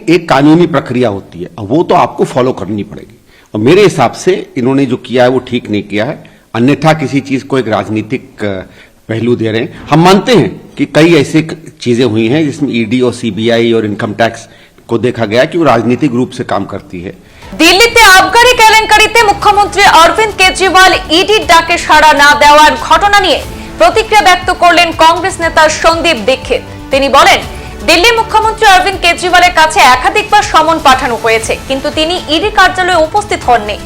एक कानूनी प्रक्रिया होती है, वो तो आपको फॉलो करनी पड़ेगी। और मेरे हिसाब से इन्होंने जो किया है वो ठीक नहीं किया है, अन्यथा किसी चीज को एक राजनीतिक पहलू दे रहे हैं। हम मानते हैं कि कई ऐसी चीजें हुई हैं जिसमें ईडी और सीबीआई और इनकम टैक्स को देखा गया कि वो राजनीतिक रूप से काम करती है। দিল্লিতে আবগারি কেলেঙ্কারিতে মুখ্যমন্ত্রী অরবিন্দ কেজরিওয়াল ইডির ডাকে সাড়া না দেওয়ার ঘটনা নিয়ে প্রতিক্রিয়া ব্যক্ত করলেন কংগ্রেস নেতা সন্দীপ দীক্ষিত। তিনি বলেন, দিল্লির মুখ্যমন্ত্রী অরবিন্দ কেজরিওয়ালের কাছে একাধিকবার সমন পাঠানো হয়েছে, কিন্তু তিনি ইডি কার্যালয়ে উপস্থিত হননি।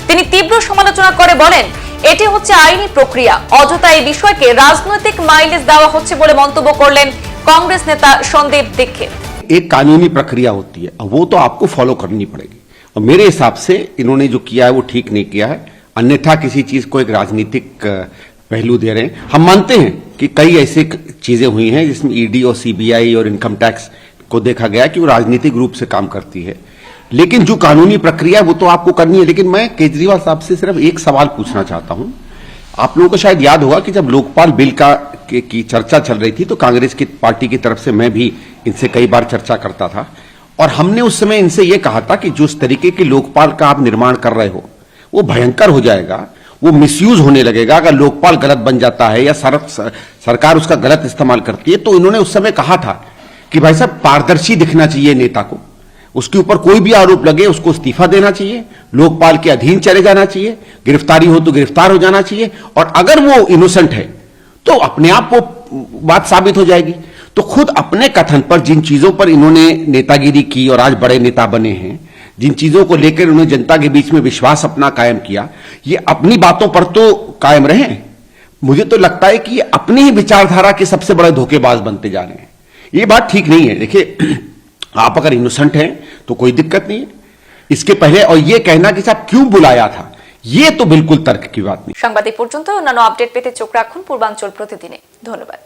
তিনি তীব্র সমালোচনা করে বলেন, এটি হচ্ছে আইনি প্রক্রিয়া, অযথা এই বিষয়কে রাজনৈতিক মাইলেজ দেওয়া হচ্ছে বলে মন্তব্য করলেন কংগ্রেস নেতা সন্দীপ দীক্ষিত। एक कानूनी प्रक्रिया होती है, वो तो आपको फॉलो करनी पड़ेगी। और मेरे हिसाब से इन्होंने जो किया है वो ठीक नहीं किया है, अन्यथा किसी चीज को एक राजनीतिक पहलू दे रहे हैं। हम मानते हैं कि कई ऐसी चीजें हुई हैं जिसमें ईडी और सीबीआई और इनकम टैक्स को देखा गया कि वो राजनीतिक रूप से काम करती है, लेकिन जो कानूनी प्रक्रिया वो तो आपको करनी है। लेकिन मैं केजरीवाल साहब से सिर्फ एक सवाल पूछना चाहता हूं। आप लोगों को शायद याद होगा कि जब लोकपाल बिल की चर्चा चल रही थी तो कांग्रेस की पार्टी की तरफ से मैं भी इनसे कई बार चर्चा करता था, और हमने उस समय इनसे यह कहा था कि जिस तरीके की लोकपाल का आप निर्माण कर रहे हो वो भयंकर हो जाएगा, वो मिसयूज होने लगेगा। अगर लोकपाल गलत बन जाता है या सरकार उसका गलत इस्तेमाल करती है, तो इन्होंने उस समय कहा था कि भाई साहब पारदर्शी दिखना चाहिए नेता को, उसके ऊपर कोई भी आरोप लगे उसको इस्तीफा देना चाहिए, लोकपाल के अधीन चले जाना चाहिए, गिरफ्तारी हो तो गिरफ्तार हो जाना चाहिए, और अगर वो इनोसेंट है तो अपने आप वो बात साबित हो जाएगी। तो खुद अपने कथन पर जिन चीजों पर इन्होंने नेतागिरी की और आज बड़े नेता बने हैं, जिन चीजों को लेकर उन्होंने जनता के बीच में विश्वास अपना कायम किया, ये अपनी बातों पर तो कायम रहे। मुझे तो लगता है कि ये अपनी ही विचारधारा के सबसे बड़े धोखेबाज बनते जा रहे हैं। ये बात ठीक नहीं है। देखिए, आप अगर इनोसेंट हैं तो कोई दिक्कत नहीं है, इसके पहले और ये कहना कि साहब क्यों बुलाया था, ये तो बिल्कुल तर्क की बात नहीं। সাংবাদিক পর্যন্ত অন্যান্য আপডেট পেতে চোখ রাখুন পূর্বাঞ্চল প্রতিদিনে। ধন্যবাদ।